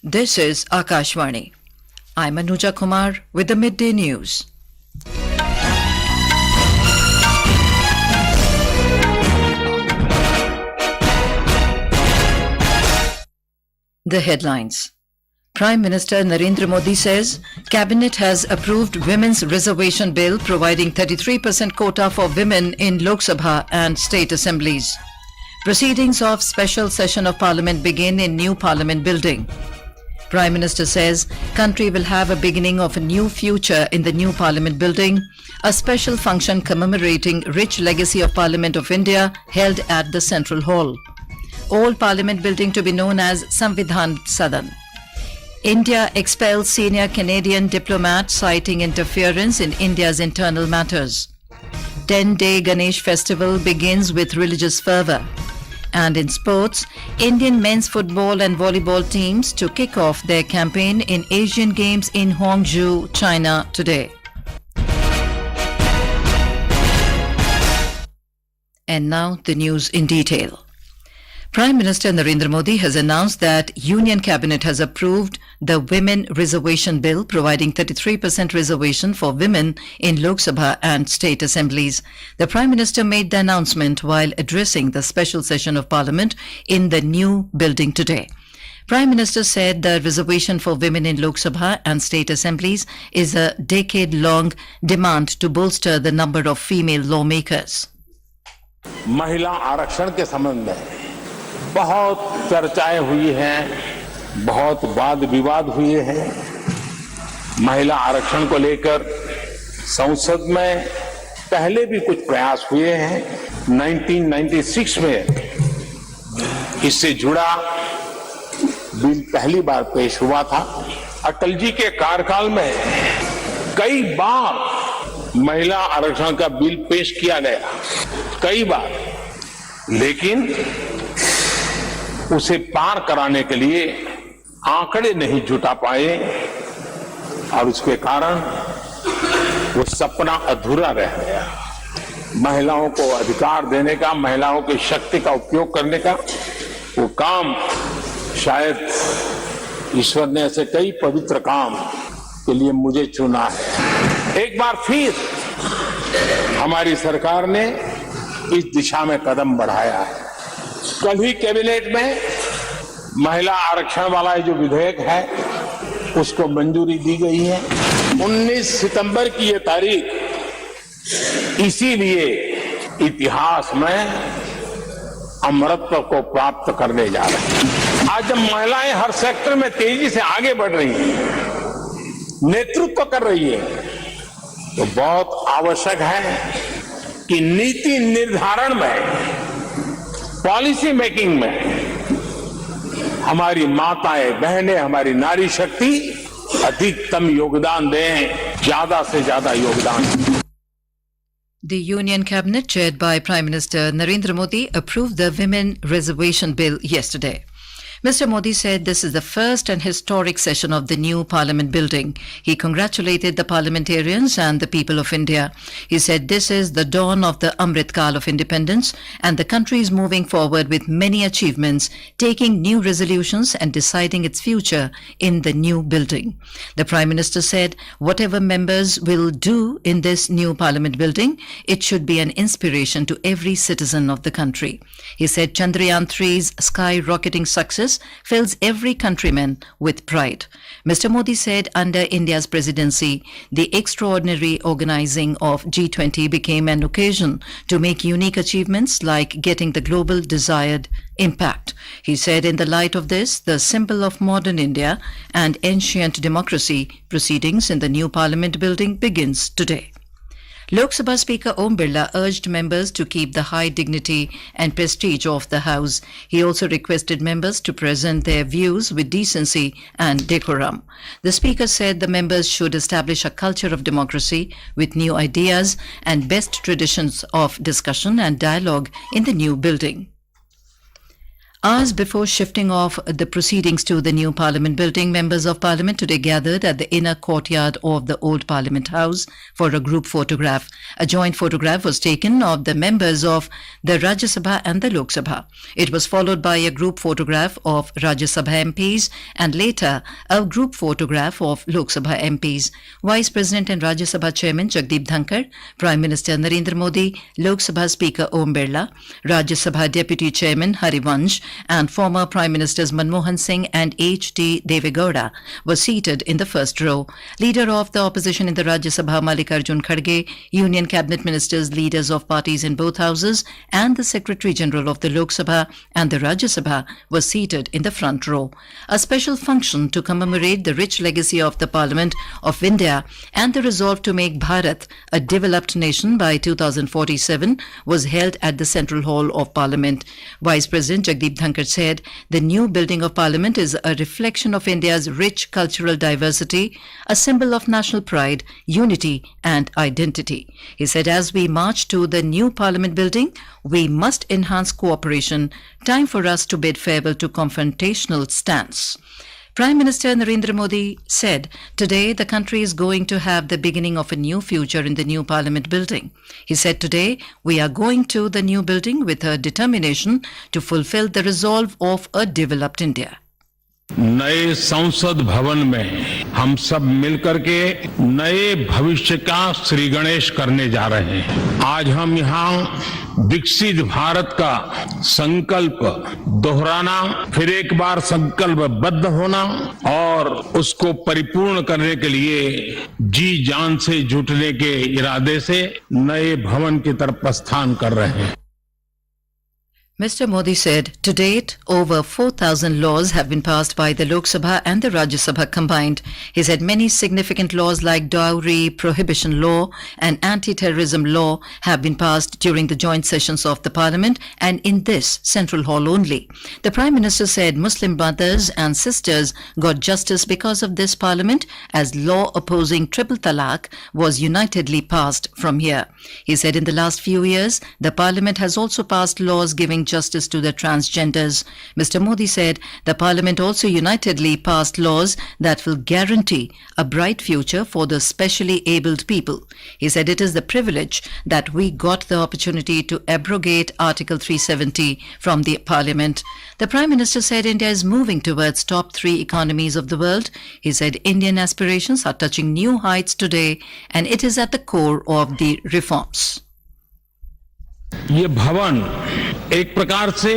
This is Akashvani. I'm Anuja Kumar with the midday news. The headlines. Prime Minister Naendra Modi says Cabinet has approved Women's Reservation Bill providing 33% quota for women in Lok Sabha and state assemblies. Proceedings of special session of Parliament begin in new Parliament building. Prime Minister says country will have a beginning of a new future in the new Parliament building. A special function commemorating rich legacy of Parliament of India held at the Central Hall. Old Parliament building to be known as Samvidhan Sadan. India expels senior Canadian diplomat citing interference in India's internal matters. 10-day Ganesh festival begins with religious fervour. And in sports, Indian men's football and volleyball teams to kick off their campaign in Asian Games in Hangzhou, China today. And now the news in detail. Prime Minister Narendra Modi has announced that Union Cabinet has approved the Women Reservation Bill providing 33% reservation for women in Lok Sabha and state assemblies. The Prime Minister made the announcement while addressing the special session of Parliament in the new building today. Prime Minister said the reservation for women in Lok Sabha and state assemblies is a decade-long demand to bolster the number of female lawmakers. महिला आरक्षण के संबंध में बहुत चर्चाएं हुई हैं, बहुत वाद विवाद हुए हैं। महिला आरक्षण को लेकर संसद में पहले भी कुछ प्रयास हुए हैं। 1996 में इससे जुड़ा बिल पहली बार पेश हुआ था। अटल जी के कार्यकाल में कई बार महिला आरक्षण का बिल पेश किया गया, कई बार, लेकिन उसे पार कराने के लिए आंकड़े नहीं जुटा पाए और उसके कारण वो सपना अधूरा रह गया। महिलाओं को अधिकार देने का, महिलाओं की शक्ति का उपयोग करने का वो काम शायद ईश्वर ने ऐसे कई पवित्र काम के लिए मुझे चुना है। एक बार फिर हमारी सरकार ने इस दिशा में कदम बढ़ाया है। कल ही कैबिनेट में महिला आरक्षण वाला जो विधेयक है उसको मंजूरी दी गई है। 19 सितंबर की ये तारीख इसीलिए इतिहास में अमरत्व को प्राप्त करने जा रहे हैं। आज जब महिलाएं हर सेक्टर में तेजी से आगे बढ़ रही हैं, नेतृत्व कर रही है, तो बहुत आवश्यक है कि नीति निर्धारण में, पॉलिसी मेकिंग में हमारी माताएं, बहनें, हमारी नारी शक्ति अधिकतम योगदान दें, ज्यादा से ज्यादा योगदान दें। The Union Cabinet, chaired by Prime Minister Narendra Modi, approved the Women Reservation Bill yesterday. Mr. Modi said this is the first and historic session of the new Parliament building. He congratulated the parliamentarians and the people of India. He said this is the dawn of the Amrit Kaal of independence and the country is moving forward with many achievements, taking new resolutions and deciding its future in the new building. The Prime Minister said whatever members will do in this new Parliament building, it should be an inspiration to every citizen of the country. He said Chandrayaan 3's skyrocketing success fills every countryman with pride. Mr. Modi said under India's presidency, the extraordinary organizing of G20 became an occasion to make unique achievements like getting the global desired impact. He said in the light of this, the symbol of modern India and ancient democracy proceedings in the new Parliament building begins today. Lok Sabha Speaker Om Birla urged members to keep the high dignity and prestige of the House. He also requested members to present their views with decency and decorum. The Speaker said the members should establish a culture of democracy with new ideas and best traditions of discussion and dialogue in the new building. Hours before shifting off the proceedings to the new Parliament building, members of Parliament today gathered at the inner courtyard of the old Parliament House for a group photograph. A joint photograph was taken of the members of the Rajya Sabha and the Lok Sabha. It was followed by a group photograph of Rajya Sabha MPs and later a group photograph of Lok Sabha MPs. Vice President and Rajya Sabha Chairman Jagdeep Dhankar, Prime Minister Narendra Modi, Lok Sabha Speaker Om Birla, Rajya Sabha Deputy Chairman Harivansh, and former Prime Ministers Manmohan Singh and H.D. Devegowda were seated in the first row. Leader of the opposition in the Rajya Sabha Mallikarjun Kharge, Union Cabinet Ministers, leaders of parties in both houses, and the Secretary General of the Lok Sabha and the Rajya Sabha were seated in the front row. A special function to commemorate the rich legacy of the Parliament of India and the resolve to make Bharat a developed nation by 2047 was held at the Central Hall of Parliament. Vice President Jagdeep Dhankar said the new building of Parliament is a reflection of India's rich cultural diversity, a symbol of national pride, unity and identity. He said as we march to the new Parliament building, we must enhance cooperation. Time for us to bid farewell to confrontational stance. Prime Minister Narendra Modi said today the country is going to have the beginning of a new future in the new Parliament building. He said today we are going to the new building with a determination to fulfill the resolve of a developed India. नए संसद भवन में हम सब मिलकर के नए भविष्य का श्री गणेश करने जा रहे हैं। आज हम यहाँ विकसित भारत का संकल्प दोहराना, फिर एक बार संकल्पबद्ध होना और उसको परिपूर्ण करने के लिए जी जान से जुटने के इरादे से नए भवन की तरफ प्रस्थान कर रहे हैं। Mr. Modi said, to date, over 4,000 laws have been passed by the Lok Sabha and the Rajya Sabha combined. He said many significant laws like dowry prohibition law and anti-terrorism law have been passed during the joint sessions of the Parliament and in this Central Hall only. The Prime Minister said Muslim brothers and sisters got justice because of this Parliament as law opposing triple talaq was unitedly passed from here. He said in the last few years, the Parliament has also passed laws giving justice to the transgenders. Mr. Modi said the Parliament also unitedly passed laws that will guarantee a bright future for the specially abled people. He said it is the privilege that we got the opportunity to abrogate Article 370 from the Parliament. The Prime Minister said India is moving towards top 3 economies of the world. He said Indian aspirations are touching new heights today and it is at the core of the reforms. ये भवन एक प्रकार से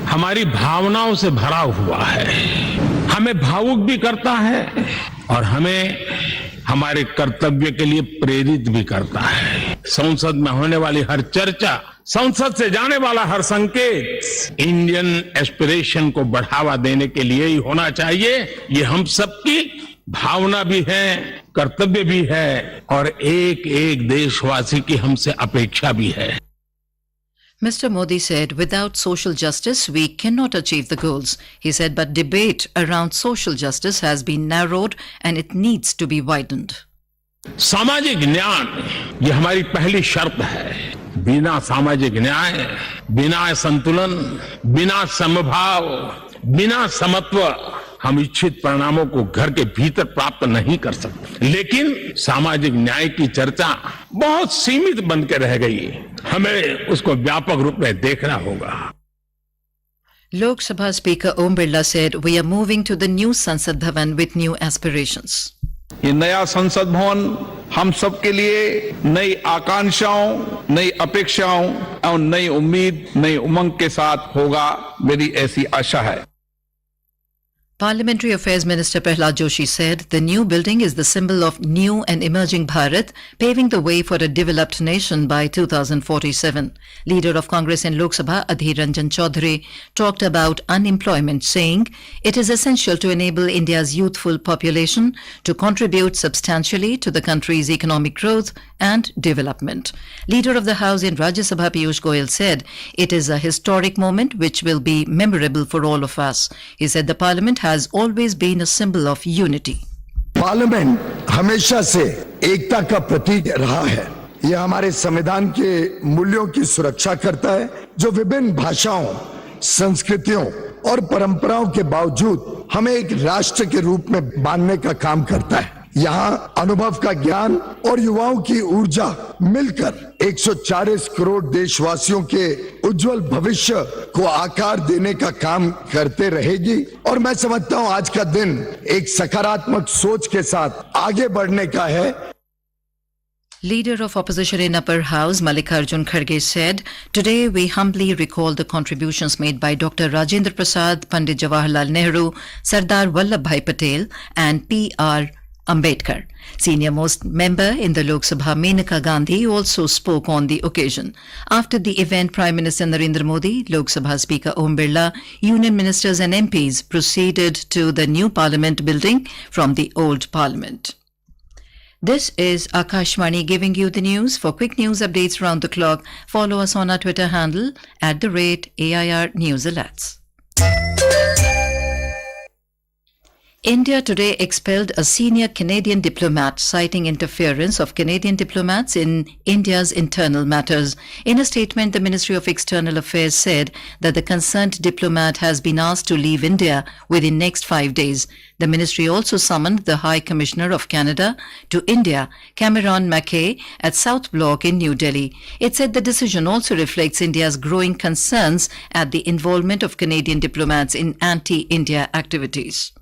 हमारी भावनाओं से भरा हुआ है, हमें भावुक भी करता है और हमें हमारे कर्तव्य के लिए प्रेरित भी करता है। संसद में होने वाली हर चर्चा, संसद से जाने वाला हर संकेत इंडियन एस्पिरेशन को बढ़ावा देने के लिए ही होना चाहिए। ये हम सबकी भावना भी है, कर्तव्य भी है और एक एक देशवासी की हमसे अपेक्षा भी है। Mr. Modi said, without social justice, we cannot achieve the goals. He said, but debate around social justice has been narrowed and it needs to be widened. सामाजिक न्याय ये हमारी पहली शर्त है। बिना सामाजिक न्याय, बिना संतुलन, बिना समभाव, बिना समत्व हम इच्छित परिणामों को घर के भीतर प्राप्त नहीं कर सकते। लेकिन सामाजिक न्याय की चर्चा बहुत सीमित बन के रह गई, हमें उसको व्यापक रूप में देखना होगा। Lok Sabha Speaker Om Birla said, we are moving to the new Sansad Bhavan with new aspirations. ये नया संसद भवन हम सब के लिए नई आकांक्षाओं, नई अपेक्षाओं और नई उम्मीद, नई उमंग के साथ होगा, मेरी ऐसी आशा है। Parliamentary Affairs Minister Prahlad Joshi said the new building is the symbol of new and emerging Bharat, paving the way for a developed nation by 2047. Leader of Congress in Lok Sabha, Adhir Ranjan Chaudhary, talked about unemployment, saying it is essential to enable India's youthful population to contribute substantially to the country's economic growth and development. Leader of the House in Rajya Sabha, Piyush Goyal, said it is a historic moment which will be memorable for all of us. He said the Parliament has always been a symbol of unity. Parliament हमेशा से एकता का प्रतीक रहा है। यह हमारे संविधान के मूल्यों की सुरक्षा करता है, जो विभिन्न भाषाओं संस्कृतियों और परंपराओं के बावजूद हमें एक राष्ट्र के रूप में बांधने का काम करता है। यहाँ अनुभव का ज्ञान और युवाओं की ऊर्जा मिलकर 140 करोड़ देशवासियों के उज्जवल भविष्य को आकार देने का काम करते रहेगी और मैं समझता हूँ आज का दिन एक सकारात्मक सोच के साथ आगे बढ़ने का है। Leader of opposition in upper house, Mallikarjun Kharge said, "Today we humbly recall the contributions made by Dr. Rajendra Prasad, Pandit Jawaharlal Nehru, Sardar Vallabhbhai Patel and P.R. Ambedkar." Senior most member in the Lok Sabha, Menaka Gandhi, also spoke on the occasion. After the event, Prime Minister Narendra Modi, Lok Sabha Speaker Om Birla, Union Ministers and MPs proceeded to the new Parliament building from the old Parliament. This is Akashvani giving you the news. For quick news updates round the clock, follow us on our Twitter handle @AIR News Alerts. India today expelled a senior Canadian diplomat, citing interference of Canadian diplomats in India's internal matters. In a statement, the Ministry of External Affairs said that the concerned diplomat has been asked to leave India within next 5 days. The ministry also summoned the High Commissioner of Canada to India, Cameron Mackay, at South Block in New Delhi. It said the decision also reflects India's growing concerns at the involvement of Canadian diplomats in anti-India activities.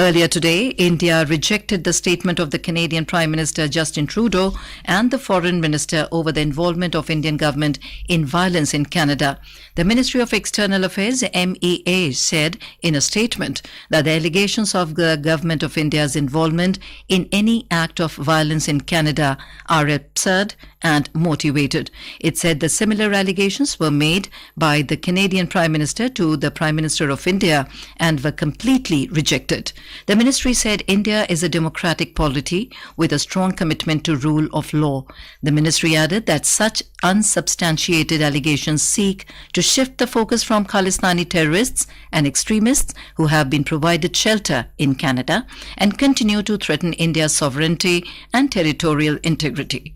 Earlier today, India rejected the statement of the Canadian Prime Minister Justin Trudeau and the Foreign Minister over the involvement of Indian government in violence in Canada. The Ministry of External Affairs, MEA, said in a statement that the allegations of the Government of India's involvement in any act of violence in Canada are absurd and motivated. It said the similar allegations were made by the Canadian Prime Minister to the Prime Minister of India and were completely rejected. The ministry said India is a democratic polity with a strong commitment to rule of law. The ministry added that such unsubstantiated allegations seek to shift the focus from Khalistani terrorists and extremists who have been provided shelter in Canada and continue to threaten India's sovereignty and territorial integrity.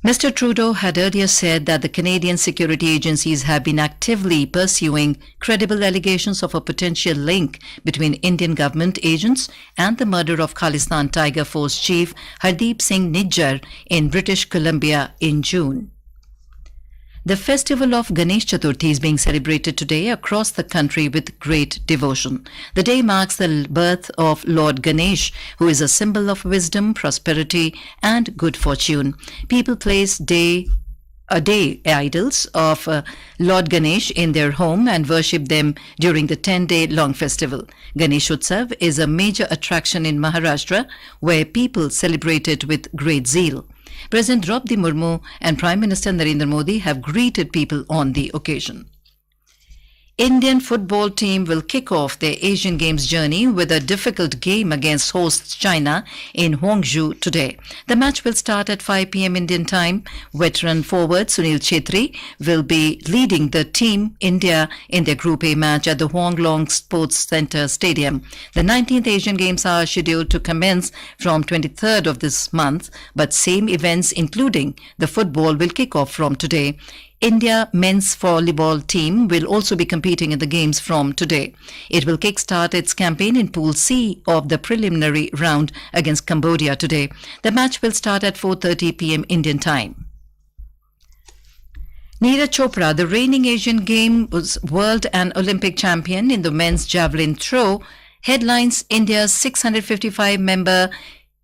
Mr. Trudeau had earlier said that the Canadian security agencies have been actively pursuing credible allegations of a potential link between Indian government agents and the murder of Khalistan Tiger Force Chief Hardeep Singh Nijjar in British Columbia in June. The festival of Ganesh Chaturthi is being celebrated today across the country with great devotion. The day marks the birth of Lord Ganesh, who is a symbol of wisdom, prosperity, and good fortune. People place idols of Lord Ganesh in their home and worship them during the 10-day long festival. Ganesh Utsav is a major attraction in Maharashtra, where people celebrate it with great zeal. President Draupadi Murmu and Prime Minister Narendra Modi have greeted people on the occasion. Indian football team will kick off their Asian Games journey with a difficult game against hosts China in Hangzhou today. The match will start at 5 p.m. Indian time. Veteran forward Sunil Chhetri will be leading the team India in their Group A match at the Huang Long Sports Center Stadium. The 19th Asian Games are scheduled to commence from 23rd of this month, but same events including the football will kick off from today. India men's volleyball team will also be competing in the games from today. It will kickstart its campaign in Pool C of the preliminary round against Cambodia today. The match will start at 4:30 p.m. Indian time. Neeraj Chopra, the reigning Asian Games world and Olympic champion in the men's javelin throw, headlines India's 655-member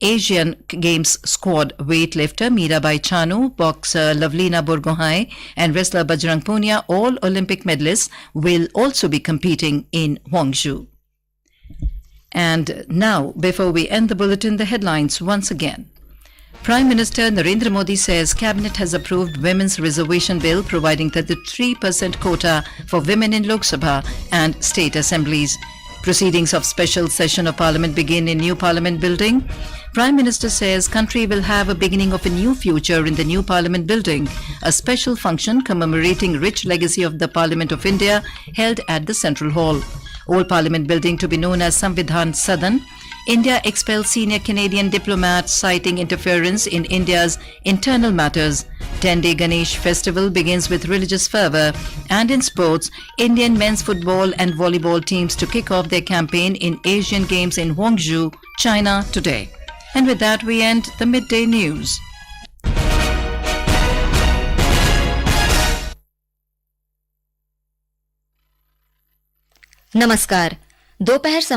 Asian Games squad. Weightlifter Mirabai Chanu, boxer Lavlina Borgohain and wrestler Bajrang Punia, all Olympic medalists, will also be competing in Hangzhou. And now, before we end the bulletin, the headlines once again. Prime Minister Narendra Modi says Cabinet has approved Women's Reservation Bill providing 33% quota for women in Lok Sabha and state assemblies. Proceedings of special session of Parliament begin in new Parliament building. Prime Minister says country will have a beginning of a new future in the new Parliament building. A special function commemorating rich legacy of the Parliament of India held at the Central Hall. Old Parliament building to be known as Samvidhan Sadan. India expels senior Canadian diplomat citing interference in India's internal matters. 10-day Ganesh festival begins with religious fervour. And in sports, Indian men's football and volleyball teams to kick off their campaign in Asian Games in Hangzhou, China today. And with that, we end the midday news. नमस्कार. दोपहर